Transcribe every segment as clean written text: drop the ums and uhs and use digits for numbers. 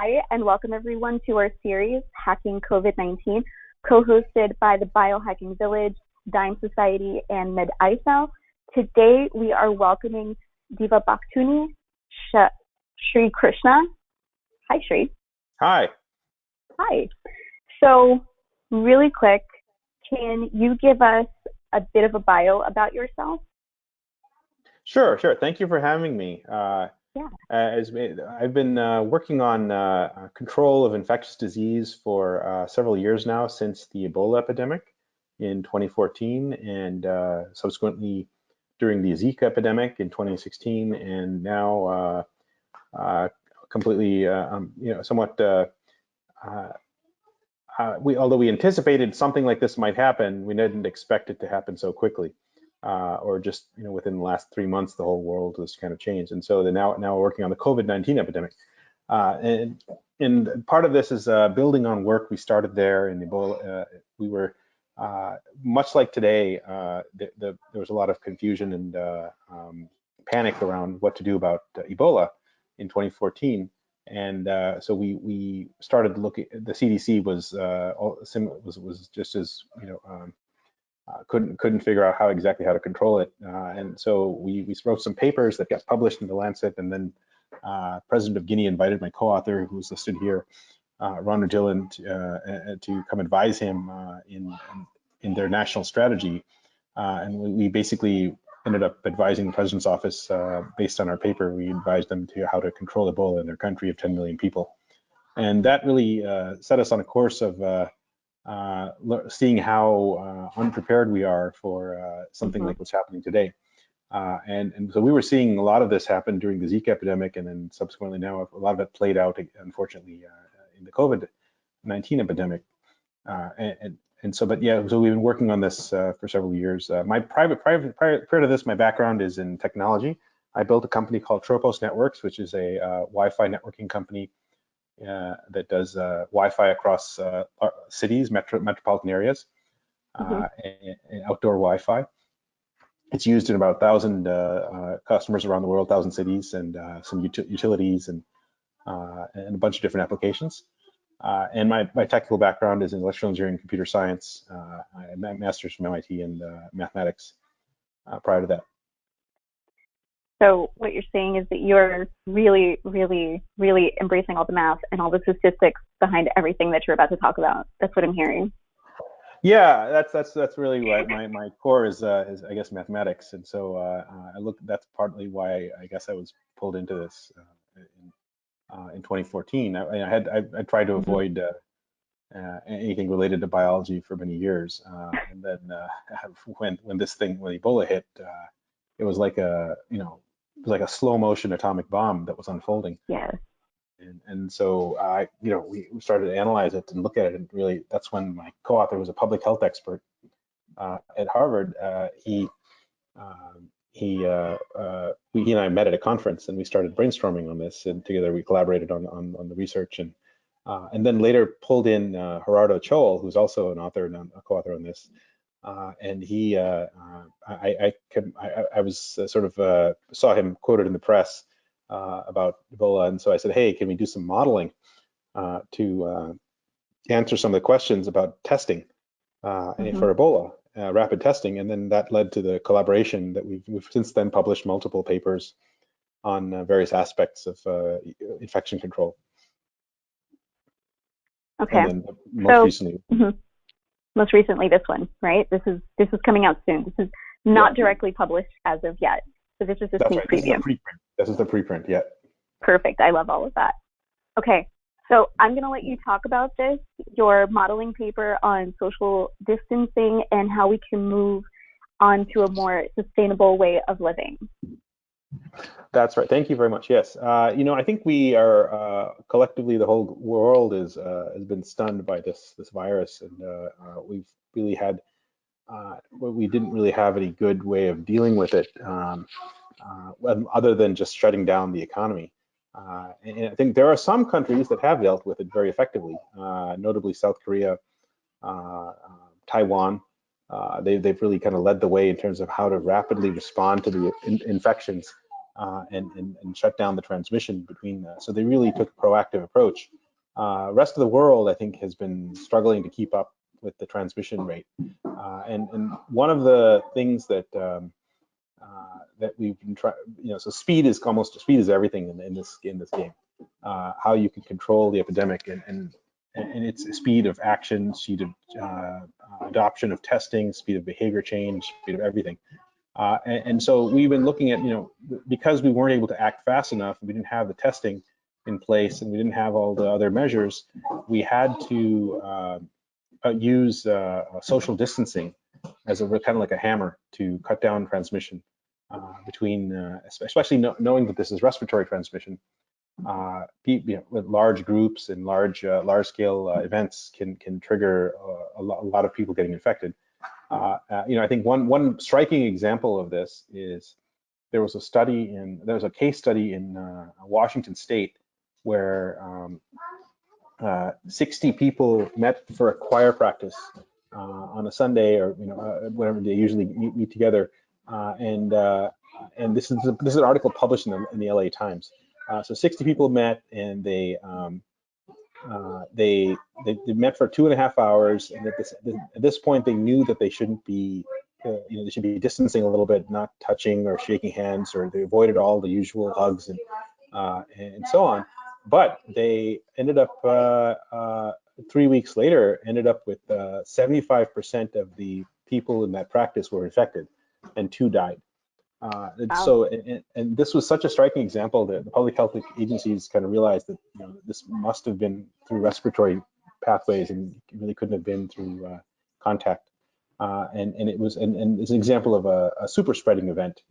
Hi, and welcome everyone to our series, Hacking COVID-19, co-hosted by the Biohacking Village, Dime Society, and Mid-ISO. Today, we are welcoming Devabhaktuni Srikrishna. Hi, Sri. Hi. Hi. So, really quick, can you give us a bit of a bio about yourself? Sure. Thank you for having me. I've been working on control of infectious disease for several years now, since the Ebola epidemic in 2014, and subsequently during the Zika epidemic in 2016, and now completely, somewhat. Although we anticipated something like this might happen, we didn't expect it to happen so quickly. Or just within the last 3 months, the whole world has kind of changed, and so they're now working on the COVID-19 epidemic, and part of this is building on work we started there in Ebola. We were much like today. There was a lot of confusion and panic around what to do about Ebola in 2014, and so we started looking. The CDC was just as couldn't figure out exactly how to control it, and so we wrote some papers that got published in the Lancet, and then President of Guinea invited my co-author, who's listed here, Ron Dillon, to come advise him in their national strategy, and we basically ended up advising the president's office based on our paper. We advised them to how to control Ebola in their country of 10 million people, and that really set us on a course of seeing how unprepared we are for something like what's happening today. And so we were seeing a lot of this happen during the Zika epidemic, and then subsequently now a lot of it played out, unfortunately, in the COVID-19 epidemic. So we've been working on this for several years. My prior to this, my background is in technology. I built a company called Tropos Networks, which is a Wi-Fi networking company that does Wi-Fi across cities, metropolitan areas, and outdoor Wi-Fi. It's used in about 1,000 customers around the world, 1,000 cities, and some utilities, and a bunch of different applications. And my technical background is in electrical engineering and computer science. I have a master's from MIT in mathematics prior to that. So what you're saying is that you're really, really, really embracing all the math and all the statistics behind everything that you're about to talk about. That's what I'm hearing. Yeah, that's really what my core is I guess mathematics, and so that's partly why I guess I was pulled into this in 2014. I tried to avoid anything related to biology for many years, and then when Ebola hit, it was like it was like a slow motion atomic bomb that was unfolding. Yeah. And so we started to analyze it and look at it, and really that's when my co-author was a public health expert at Harvard. He and I met at a conference, and we started brainstorming on this, and together we collaborated on the research, and then later pulled in Gerardo Choel, who's also an author and a co-author on this. And he, I was sort of saw him quoted in the press about Ebola, and so I said, hey, can we do some modeling to answer some of the questions about testing for Ebola, rapid testing, and then that led to the collaboration that we've since then published multiple papers on various aspects of infection control. Okay. And then most recently. Most recently, this one, right? This is coming out soon. This is not directly published as of yet. So this is a sneak preview. This is the preprint, yeah. Perfect. I love all of that. Okay, so I'm going to let you talk about this, your modeling paper on social distancing and how we can move on to a more sustainable way of living. That's right. Thank you very much. Yes. I think we are collectively, the whole world has been stunned by this virus, and we've really had we didn't really have any good way of dealing with it other than just shutting down the economy. And I think there are some countries that have dealt with it very effectively, notably South Korea, Taiwan. They've really kind of led the way in terms of how to rapidly respond to the infections and shut down the transmission between. So they really took a proactive approach. Rest of the world, I think, has been struggling to keep up with the transmission rate. And one of the things that that we've been trying, so speed is everything in this game. How you can control the epidemic and its speed of action, speed of adoption of testing, speed of behavior change, speed of everything. And so we've been looking at, because we weren't able to act fast enough, we didn't have the testing in place, and we didn't have all the other measures, we had to use social distancing as a kind of like a hammer to cut down transmission between, especially knowing that this is respiratory transmission. With large groups and large scale events can trigger a lot of people getting infected. I think one striking example of this is there was a case study in Washington State where 60 people met for a choir practice on a Sunday, or whenever they usually meet together, and this is an article published in the LA Times. So 60 people met, and they met for 2.5 hours, and at this point they knew that they shouldn't be, they should be distancing a little bit, not touching or shaking hands, or they avoided all the usual hugs and so on. But they ended up 3 weeks later with 75% of the people in that practice were infected, and 2 died. Wow. So, and this was such a striking example that the public health agencies kind of realized that this must have been through respiratory pathways, and it really couldn't have been through contact. And it's an example of a super spreading event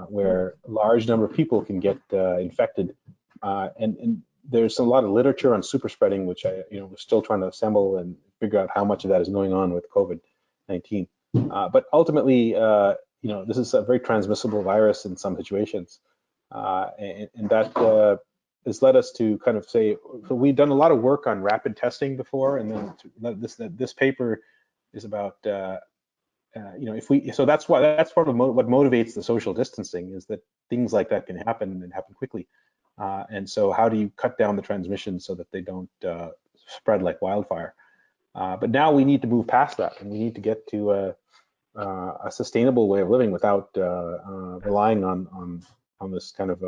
where a large number of people can get infected. And there's a lot of literature on super spreading, which we're still trying to assemble and figure out how much of that is going on with COVID-19. But ultimately, this is a very transmissible virus in some situations, and that has led us to kind of say, so we've done a lot of work on rapid testing before, and then this paper is about, so that's part of what motivates the social distancing, is that things like that can happen and happen quickly. And so how do you cut down the transmission so that they don't spread like wildfire? But now we need to move past that, and we need to get to a sustainable way of living without relying on this kind of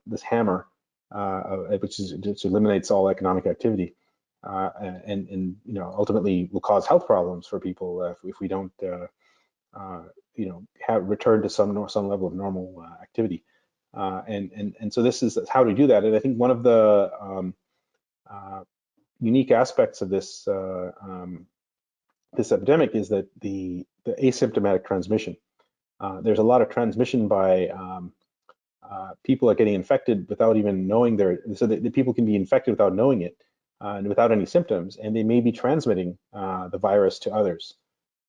this hammer, which eliminates all economic activity, and ultimately will cause health problems for people if we don't return to some level of normal activity. And so this is how to do that. And I think one of the unique aspects of this this epidemic is that the asymptomatic transmission. There's a lot of transmission by people are getting infected without even knowing so the people can be infected without knowing it and without any symptoms, and they may be transmitting the virus to others.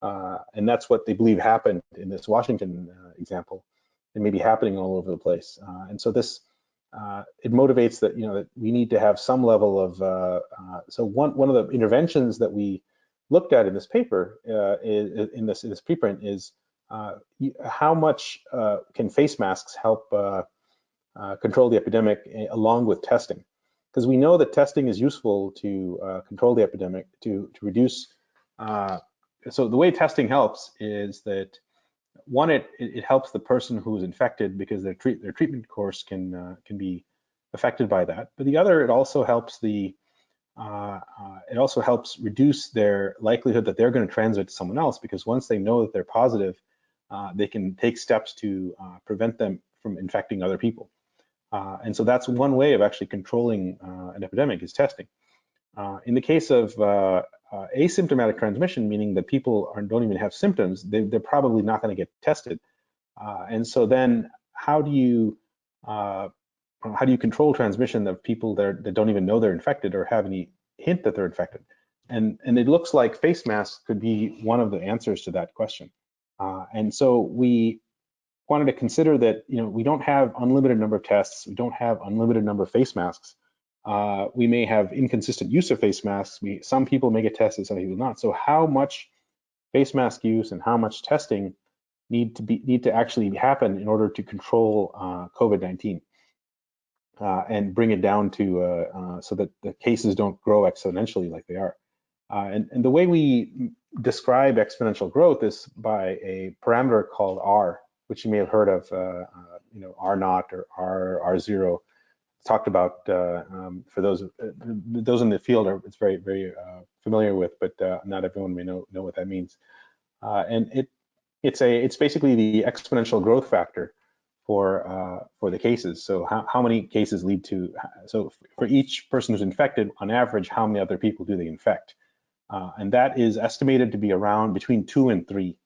And that's what they believe happened in this Washington example. It may be happening all over the place. And so this, it motivates that, that we need to have some level of, so one of the interventions that we looked at in this paper, in this preprint, is how much can face masks help control the epidemic along with testing? Because we know that testing is useful to control the epidemic, to reduce. So the way testing helps is that, one, it helps the person who is infected, because their treatment course can be affected by that. But the other, it also helps reduce their likelihood that they're going to transmit to someone else, because once they know that they're positive, they can take steps to prevent them from infecting other people. And so that's one way of actually controlling an epidemic, is testing. In the case of asymptomatic transmission, meaning that people don't even have symptoms, they're probably not going to get tested. And so then how do you control transmission of people that don't even know they're infected or have any hint that they're infected? And it looks like face masks could be one of the answers to that question. And so we wanted to consider that, we don't have unlimited number of tests, we don't have unlimited number of face masks. We may have inconsistent use of face masks. Some people may get tested, some people not. So how much face mask use and how much testing need to actually happen in order to control COVID-19 and bring it down to so that the cases don't grow exponentially like they are. And the way we describe exponential growth is by a parameter called R, which you may have heard of, R naught or R0. Talked about for those in the field it's very familiar with, but not everyone may know what that means. And it's basically the exponential growth factor for the cases. So how many cases lead to, so for each person who's infected, on average, how many other people do they infect? And that is estimated to be around between 2 and 3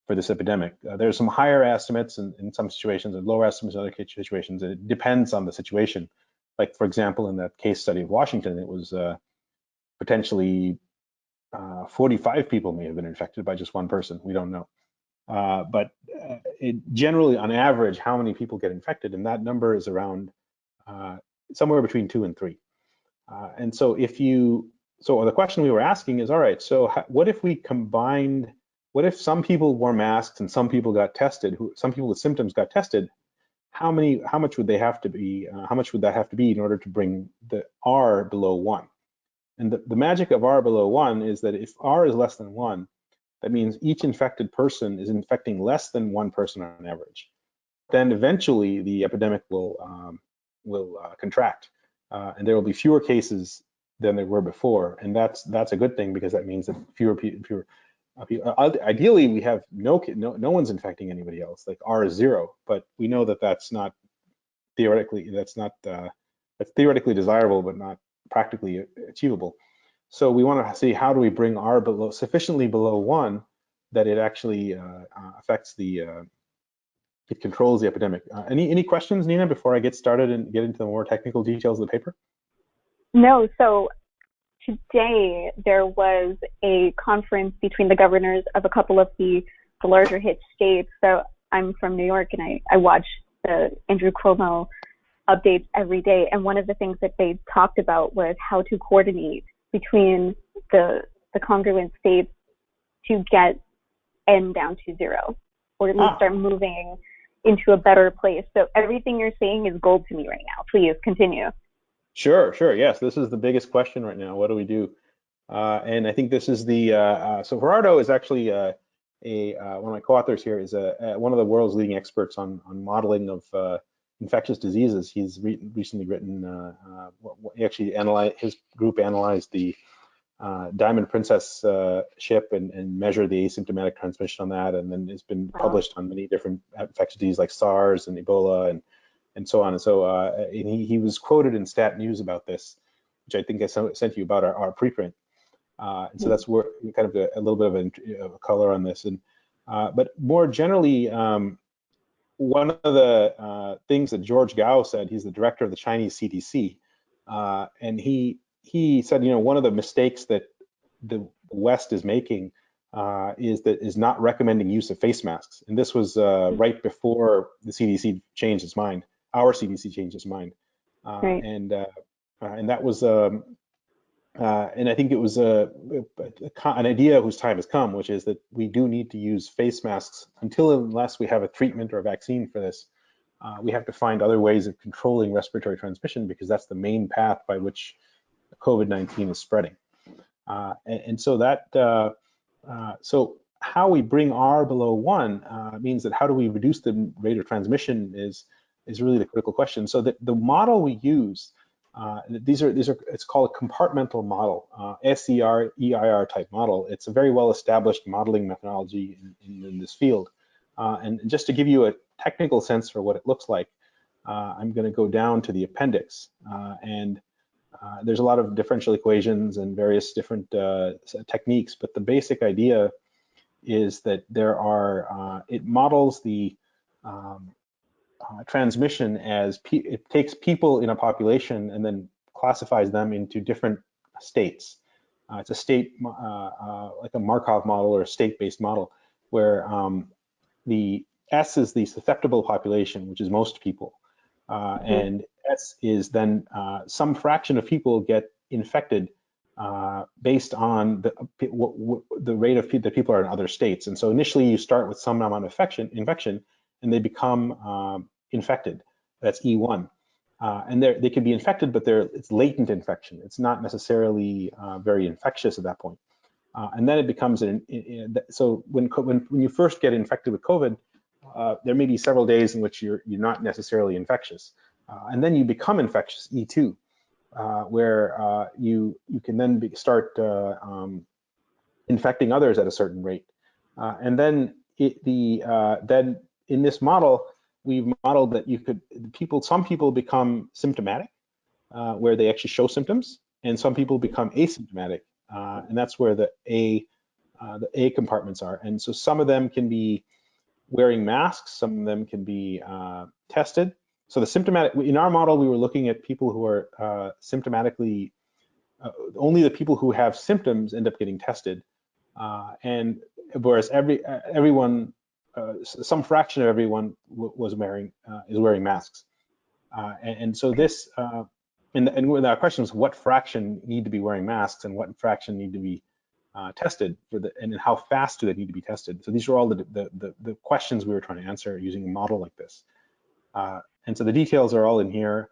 for this epidemic. There's some higher estimates in some situations and lower estimates in other situations. It depends on the situation. Like, for example, in that case study of Washington, it was potentially 45 people may have been infected by just one person. We don't know. But generally, on average, how many people get infected? And that number is around somewhere between 2 and 3. And so so the question we were asking is, all right, so what if we combined, what if some people wore masks and some people got tested, some people with symptoms got tested, how much would they have to be, how much would that have to be in order to bring the R below 1? And the magic of R below 1 is that if R is less than 1, that means each infected person is infecting less than one person on average. Then eventually the epidemic will contract, and there will be fewer cases than there were before, and that's a good thing, because that means that fewer people. Ideally, we have no one's infecting anybody else. Like R is 0, but we know that that's theoretically desirable, but not practically achievable. So we want to see, how do we bring R sufficiently below 1 that it actually affects it controls the epidemic. Any questions, Nina, before I get started and get into the more technical details of the paper? No. So today there was a conference between the governors of a couple of the larger hit states. So I'm from New York, and I watch the Andrew Cuomo updates every day. And one of the things that they talked about was how to coordinate between the congruent states to get N down to 0, or at least start moving into a better place. So everything you're saying is gold to me right now. Please continue. Sure. Yes, this is the biggest question right now. What do we do? And I think this is so Gerardo is actually one of my co-authors here, is one of the world's leading experts on modeling of infectious diseases. He's recently written, his group analyzed the Diamond Princess ship and measured the asymptomatic transmission on that, and then it's been published on many different infectious diseases like SARS and Ebola and so on. And so and he was quoted in Stat News about this, which I think I sent you about our preprint. And so that's where kind of a little bit of a color on this. And but more generally, one of the things that George Gao said, he's the director of the Chinese CDC, and he said, one of the mistakes that the West is making is not recommending use of face masks. And this was right before the CDC changed its mind. Our CDC changed its mind, Right. and that was and I think it was an idea whose time has come, which is that we do need to use face masks unless we have a treatment or a vaccine for this. We have to find other ways of controlling respiratory transmission, because that's the main path by which COVID-19 is spreading. And so that so how we bring R below 1 means that how do we reduce the rate of transmission is really the critical question. So the model we use, these are it's called a compartmental model, SER-EIR type model. It's a very well established modeling methodology in this field. And just to give you a technical sense for what it looks like, I'm going to go down to the appendix, and there's a lot of differential equations and various different techniques, but the basic idea is that there are, it models the transmission as it takes people in a population and then classifies them into different states. It's a state, like a Markov model or a state-based model, where the S is the susceptible population, which is most people, and S is then some fraction of people get infected based on the rate of that people are in other states. And so initially you start with some amount of infection, and they become infected. That's E1. And they can be infected, but it's latent infection. It's not necessarily very infectious at that point. And then it becomes so when you first get infected with COVID, there may be several days in which you're not necessarily infectious, and then you become infectious, E2, where you can then start infecting others at a certain rate, and then then in this model we've modeled that some people become symptomatic, where they actually show symptoms, and some people become asymptomatic. And that's where the A compartments are. And so some of them can be wearing masks, some of them can be tested. So the symptomatic, in our model, we were looking at people who are symptomatically, only the people who have symptoms end up getting tested. And whereas everyone, some fraction of everyone is wearing masks. And so this, and our question is, what fraction need to be wearing masks and what fraction need to be tested and how fast do they need to be tested? So these are all the questions we were trying to answer using a model like this. And so the details are all in here.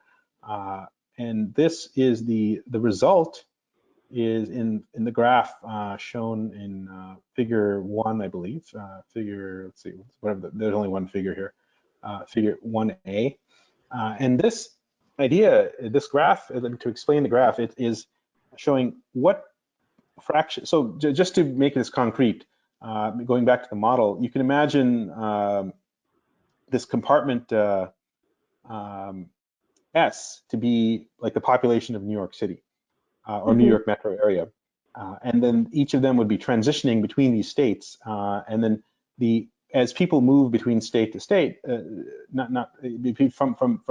And this is the result is in the graph shown in figure 1, I believe. Let's see, whatever. There's only one figure here. Figure 1A. And this this graph, to explain the graph, it is showing what fraction. So just to make this concrete, going back to the model, you can imagine this compartment S to be like the population of New York City or New York metro area. And then each of them would be transitioning between these states. And then as people move between state to state, from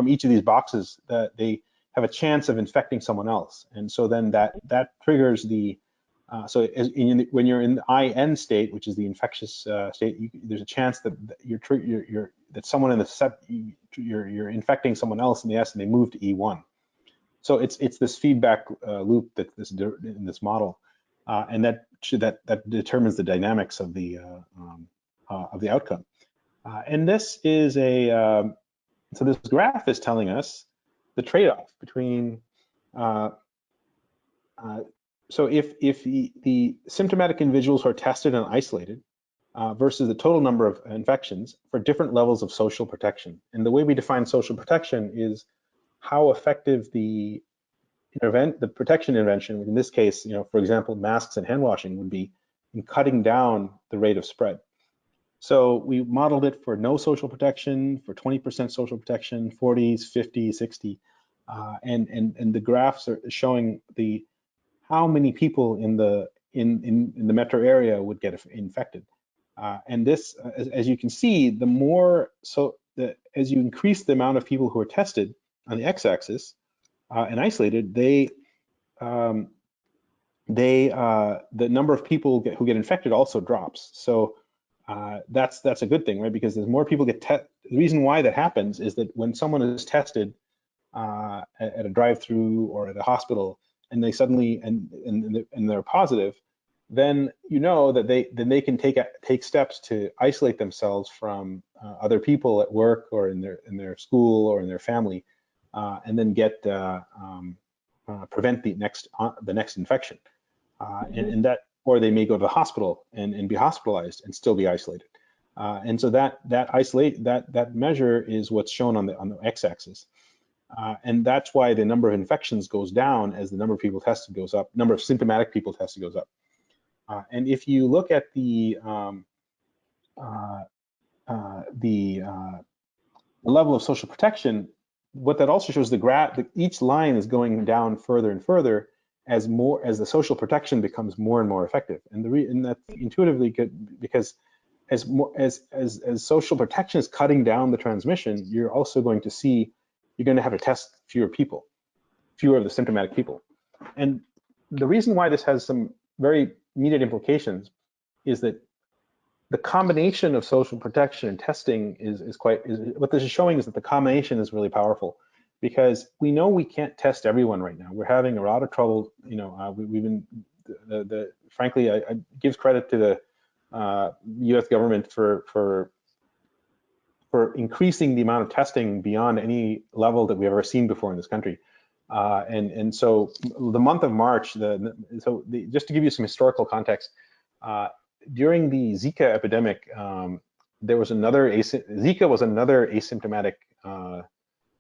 each of these boxes, they have a chance of infecting someone else, and so then that triggers the. When you're in the IN state, which is the infectious state, there's a chance that that someone in the you're infecting someone else in the S, and they move to E1. So it's this feedback loop that in this model, and that determines the dynamics of the outcome. And this is so this graph is telling us the trade-off between, so if the symptomatic individuals who are tested and isolated versus the total number of infections for different levels of social protection. And the way we define social protection is how effective the protection intervention, in this case, for example, masks and hand washing, would be in cutting down the rate of spread. So we modeled it for no social protection, for 20% social protection, 40s, 50, 60, and the graphs are showing how many people in the metro area would get infected. And this, as you can see, as you increase the amount of people who are tested on the x-axis and isolated, the number of people who get infected also drops. So that's a good thing, right? Because there's more people get tested. The reason why that happens is that when someone is tested at a drive-through or at a hospital, and they suddenly and they're positive, then that they can take steps to isolate themselves from other people at work or in their school or in their family, and then prevent the next infection, and that. Or they may go to the hospital and be hospitalized and still be isolated. And so that measure is what's shown on the x-axis. And that's why the number of infections goes down as the number of people tested goes up, number of symptomatic people tested goes up. And if you look at the level of social protection, what that also shows, the graph, each line is going down further and further as the social protection becomes more and more effective. And that's intuitively good, because as social protection is cutting down the transmission, you're also going to see, you're going to have to test fewer of the symptomatic people. And the reason why this has some very immediate implications is that the combination of social protection and testing what this is showing is that the combination is really powerful. because we know we can't test everyone right now. We're having a lot of trouble. You know, we've been, frankly, I give credit to the U.S. government for increasing the amount of testing beyond any level that we've ever seen before in this country. And so the month of March, just to give you some historical context, during the Zika epidemic, there was Zika was another asymptomatic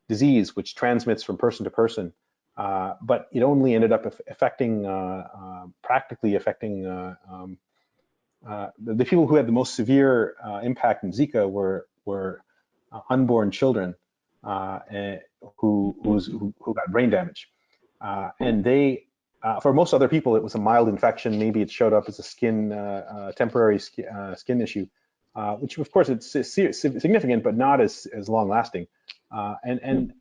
disease which transmits from person to person, but it only ended up practically affecting the people who had the most severe impact in Zika were unborn children who got brain damage, and they. For most other people, it was a mild infection. Maybe it showed up as a temporary skin issue, which of course it's significant, but not as long lasting. And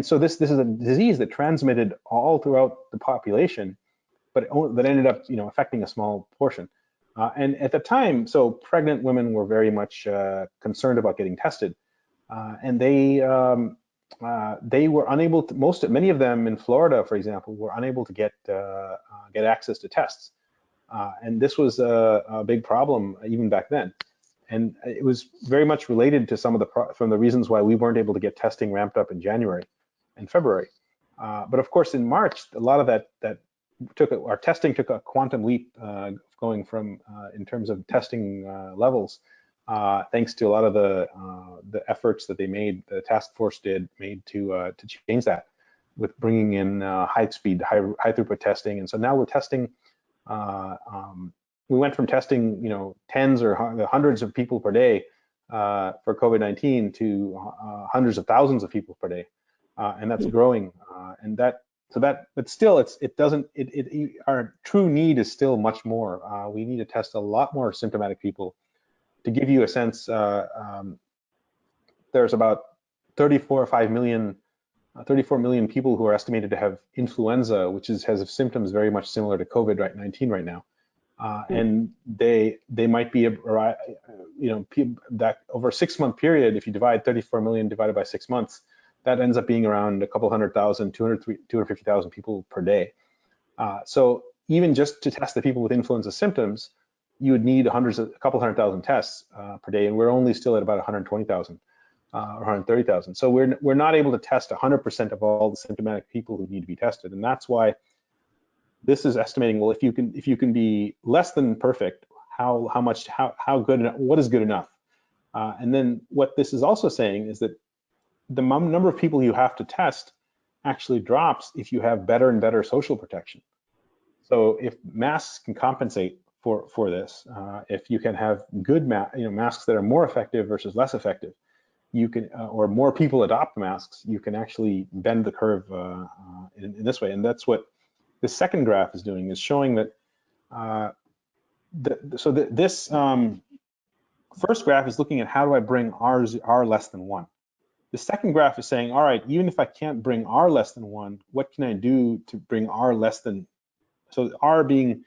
so this is a disease that transmitted all throughout the population, but that ended up affecting a small portion. And at the time, so pregnant women were very much concerned about getting tested, and they were unable to. Many of them in Florida, for example, were unable to get access to tests, and this was a big problem even back then. And it was very much related to some of the reasons why we weren't able to get testing ramped up in January and February. But of course, in March, a lot of that our testing took a quantum leap, going from in terms of testing levels. Thanks to a lot of the efforts that the task force made to change that, with bringing in high throughput testing. And so now we're testing. We went from testing, tens or hundreds of people per day for COVID-19 to hundreds of thousands of people per day, and that's growing. But still, our true need is still much more. We need to test a lot more symptomatic people. To give you a sense, there's about 34 million people who are estimated to have influenza, which has symptoms very much similar to COVID-19 right now. And they might be, that over a 6-month period, if you divide 34 million divided by 6 months, that ends up being around a couple 100,000, 250,000 people per day. So even just to test the people with influenza symptoms, you would need a couple 100,000 tests per day, and we're only still at about 120,000 or 130,000. So we're not able to test 100% of all the symptomatic people who need to be tested, and that's why this is estimating. Well, if you can be less than perfect, how good, what is good enough? And then what this is also saying is that the number of people you have to test actually drops if you have better and better social protection. So if masks can compensate for this, if you can have good masks that are more effective versus less effective, you can, or more people adopt masks, you can actually bend the curve in this way. And that's what the second graph is doing, is showing that. This first graph is looking at how do I bring R less than 1. The second graph is saying, all right, even if I can't bring R less than 1, what can I do to bring R less than? So R being,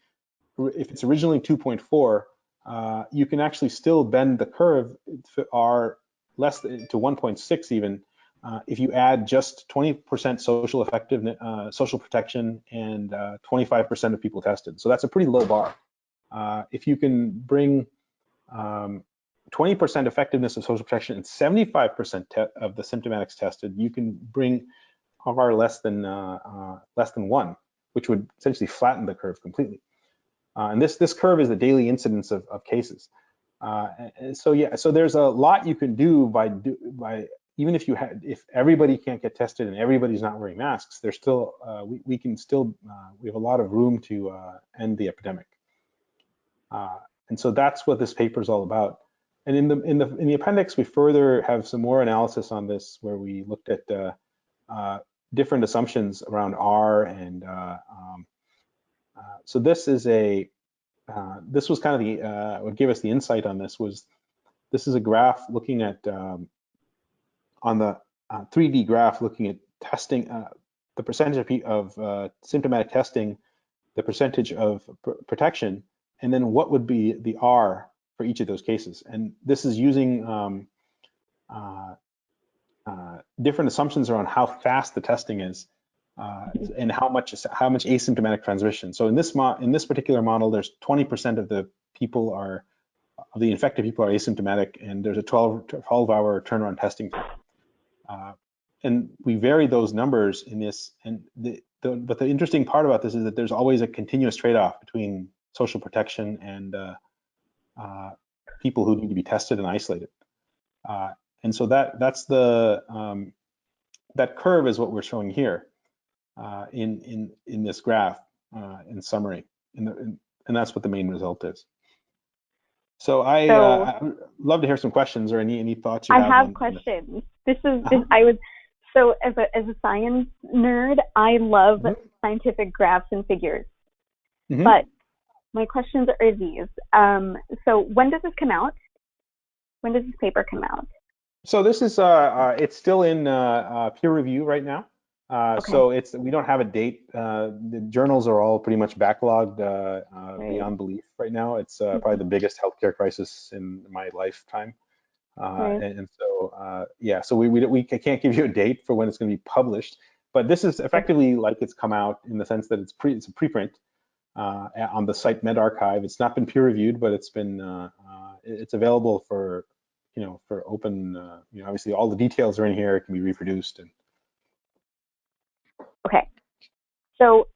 if it's originally 2.4, you can actually still bend the curve for R less than, to 1.6 even, if you add just 20% social protection and 25% of people tested. So that's a pretty low bar. If you can bring 20% effectiveness of social protection and 75% of the symptomatics tested, you can bring R less than 1, which would essentially flatten the curve completely. And this curve is the daily incidence of cases. And so yeah, so there's a lot you can do by even if everybody can't get tested and everybody's not wearing masks, there's still we have a lot of room to end the epidemic. And so that's what this paper is all about. And in the appendix, we further have some more analysis on this, where we looked at different assumptions around R, and so this is this was kind of the what gave us the insight on this. This is a graph looking at on the 3D graph looking at testing, the percentage of symptomatic testing, the percentage of protection, and then what would be the R for each of those cases. And this is using different assumptions around how fast the testing is and how much asymptomatic transmission. So in this particular model, there's 20% of the people of the infected people are asymptomatic, and there's a 12-hour turnaround testing time. And we vary those numbers in this. And but the interesting part about this is that there's always a continuous trade-off between social protection and people who need to be tested and isolated. And so that's the that curve is what we're showing here in this graph in summary, and that's what the main result is. So I'd love to hear some questions or any thoughts you have. I have questions. So as a science nerd, I love scientific graphs and figures. But my questions are these. So when does this come out? When does this paper come out? So this is it's still in peer review right now. Okay. So we don't have a date. The journals are all pretty much backlogged beyond belief right now. It's probably the biggest healthcare crisis in my lifetime. And so yeah, so we can't give you a date for when it's going to be published, but this is effectively like it's come out in the sense that it's a preprint on the site medRxiv. It's not been peer reviewed, but it's been it's available for for open. Obviously all the details are in here. It can be reproduced. And okay, so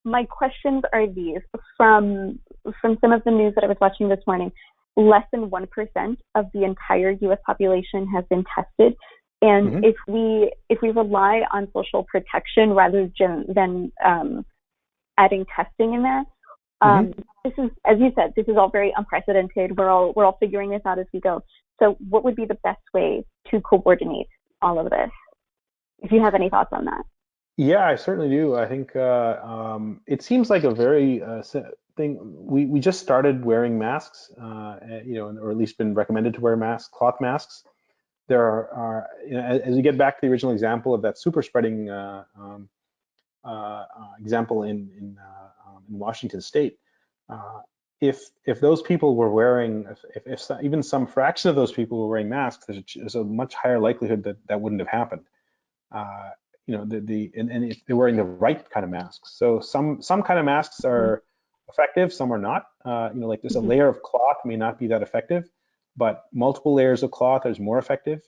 my questions are these from some of the news that I was watching this morning. Less than 1% of the entire U.S. population has been tested, and if we rely on social protection rather than adding testing in there, this is, as you said, this is all very unprecedented. We're all figuring this out as we go. So, what would be the best way to coordinate all of this? If you have any thoughts on that. Yeah, I certainly do. I think it seems like a very thing. We just started wearing masks, or at least been recommended to wear masks, cloth masks. There are as you get back to the original example of that super spreading example in Washington State, if those people were wearing, if even some fraction of those people were wearing masks, there's a much higher likelihood that wouldn't have happened. And if they're wearing the right kind of masks. So some kind of masks are effective, some are not. Like there's a layer of cloth may not be that effective, but multiple layers of cloth is more effective.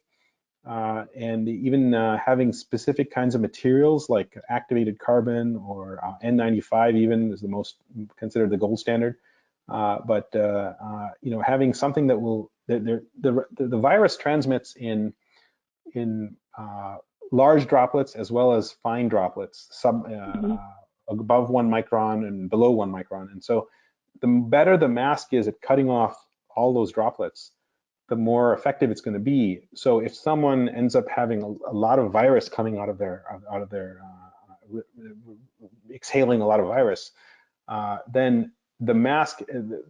And even having specific kinds of materials like activated carbon or N95 even is the most considered the gold standard. But having something that will the virus transmits in large droplets as well as fine droplets, above 1 micron and below 1 micron. And so the better the mask is at cutting off all those droplets, the more effective it's going to be. So if someone ends up having a lot of virus coming out of their exhaling a lot of virus, then the mask,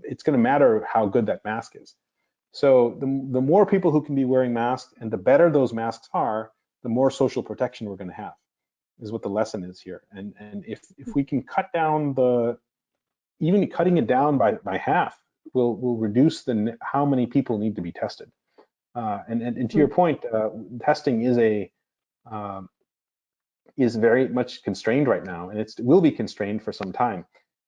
it's going to matter how good that mask is. So the more people who can be wearing masks and the better those masks are, the more social protection we're going to have, is what the lesson is here. And if we can cut down even cutting it down by half, will reduce how many people need to be tested. And to your point, testing is very much constrained right now, and it will be constrained for some time.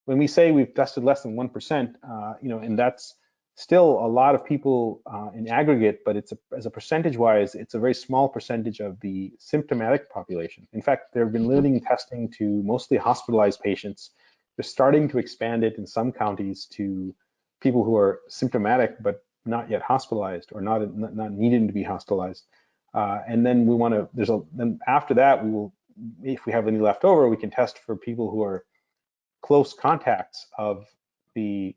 When we say we've tested less than 1%, and that's still a lot of people in aggregate, but as a percentage-wise, it's a very small percentage of the symptomatic population. In fact, they've been limiting testing to mostly hospitalized patients. They're starting to expand it in some counties to people who are symptomatic but not yet hospitalized or not needing to be hospitalized. And then we want to. Then after that, we will, if we have any left over, we can test for people who are close contacts of the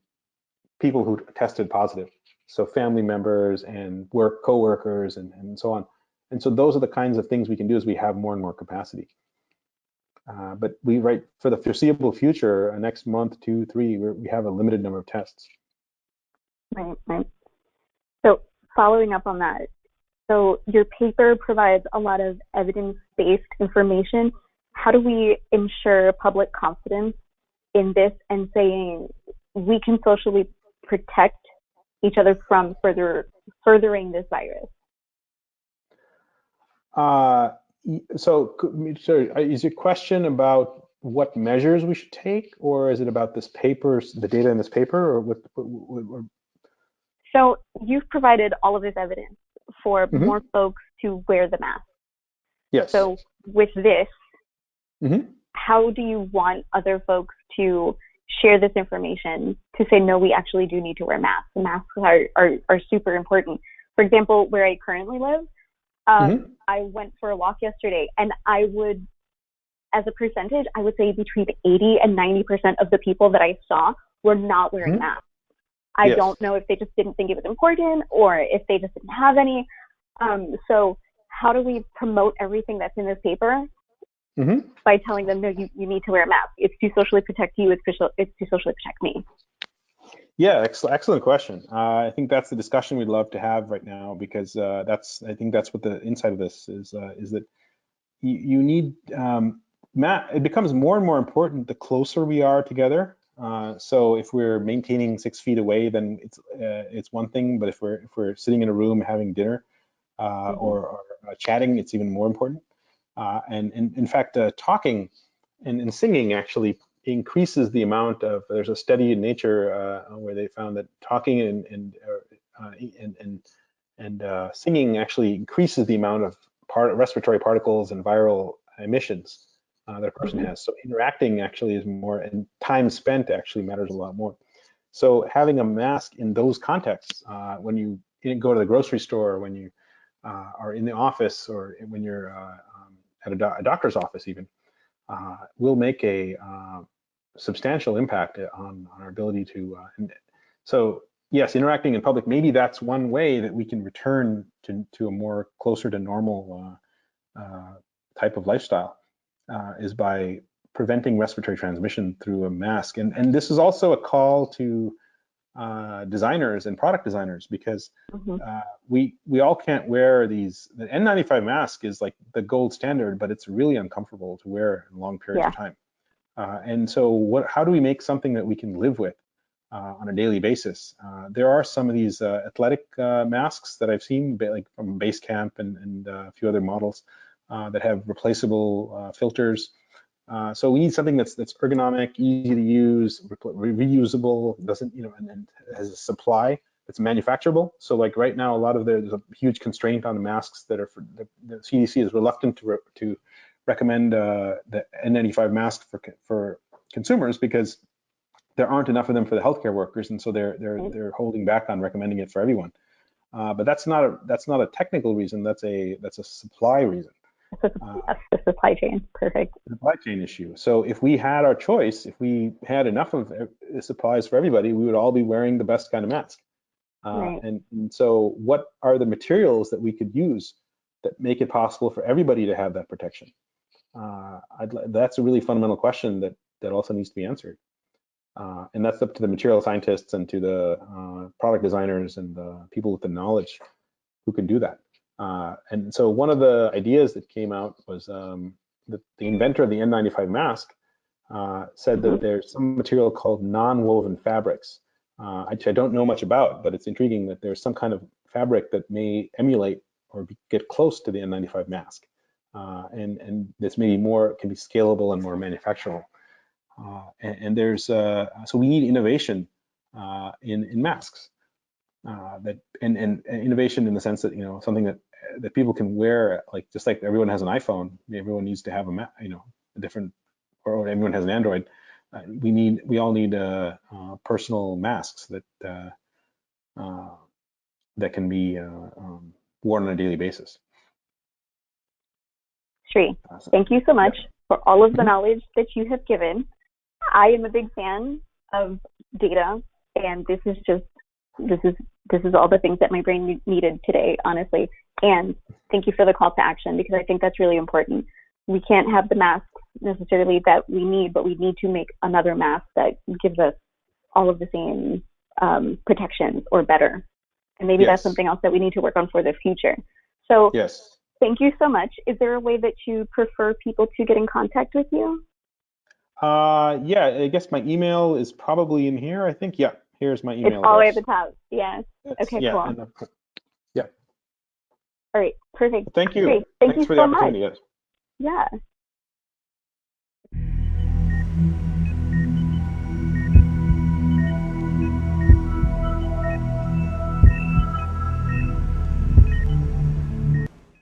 people who tested positive, so family members and co-workers and so on. And so those are the kinds of things we can do as we have more and more capacity. But for the foreseeable future, next month, 2, 3, we have a limited number of tests. Right. So following up on that, so your paper provides a lot of evidence-based information. How do we ensure public confidence in this and saying we can socially protect each other from furthering this virus? So is your question about what measures we should take, or is it about this paper, the data in this paper, or what? So you've provided all of this evidence for Mm-hmm. more folks to wear the mask. Yes. So with this, Mm-hmm. how do you want other folks to share this information to say, no, we actually do need to wear masks? The masks are super important. For example, where I currently live, I went for a walk yesterday, and I would, as a percentage, I would say between 80 and 90% of the people that I saw were not wearing masks. I don't know if they just didn't think it was important or if they just didn't have any. So how do we promote everything that's in this paper? By telling them, no, you need to wear a mask. It's to socially protect you. It's to socially protect me. Yeah, excellent question. I think that's the discussion we'd love to have right now, because I think that's what the insight of this is that you need, it becomes more and more important the closer we are together. So if we're maintaining 6 feet away, then it's one thing, but if we're sitting in a room having dinner or chatting, it's even more important. And in fact, talking and singing actually increases the amount of. There's a study in Nature where they found that talking and singing actually increases the amount of respiratory particles and viral emissions that a person has. So interacting actually is more, and time spent actually matters a lot more. So having a mask in those contexts, when you go to the grocery store, when you are in the office, or when you're at a doctor's office even, will make a substantial impact on our ability to. So yes, interacting in public, maybe that's one way that we can return to a more closer to normal type of lifestyle, is by preventing respiratory transmission through a mask. And this is also a call to designers and product designers, because we all can't wear these. The N95 mask is like the gold standard, but it's really uncomfortable to wear in long periods of time. And so how do we make something that we can live with on a daily basis? There are some of these athletic masks that I've seen, like from Basecamp and a few other models that have replaceable filters. So we need something that's ergonomic, easy to use, reusable, doesn't, and has a supply that's manufacturable. So like right now, there's a huge constraint on the masks that are the CDC is reluctant to recommend the N95 mask for consumers, because there aren't enough of them for the healthcare workers, and so they're holding back on recommending it for everyone. But that's not a technical reason. That's a supply reason. That's the supply chain. Perfect. Supply chain issue. So if we had our choice, if we had enough of supplies for everybody, we would all be wearing the best kind of mask. And so what are the materials that we could use that make it possible for everybody to have that protection? That's a really fundamental question that also needs to be answered. And that's up to the material scientists and to the product designers and the people with the knowledge who can do that. And so one of the ideas that came out was that the inventor of the N95 mask said that there's some material called non-woven fabrics, which I don't know much about, but it's intriguing that there's some kind of fabric that may emulate or get close to the N95 mask. And this can be scalable and more manufacturable. And there's so we need innovation in masks, and innovation in the sense that something that people can wear, like just like everyone has an iPhone, everyone needs to have a different, or everyone has an Android. We all need personal masks that can be worn on a daily basis. Sri, thank you so much for all of the knowledge that you have given. I am a big fan of data, and this is all the things that my brain needed today, honestly. And thank you for the call to action, because I think that's really important. We can't have the masks necessarily that we need, but we need to make another mask that gives us all of the same protections or better. And maybe that's something else that we need to work on for the future. So thank you so much. Is there a way that you prefer people to get in contact with you? Yeah, I guess my email is probably in here, I think. Yeah, here's my email. It's all the way at the top. Yes. Okay, cool. All right, perfect. Thank you. Great. Thank Thanks you for the so much. opportunity. Yes. Yeah.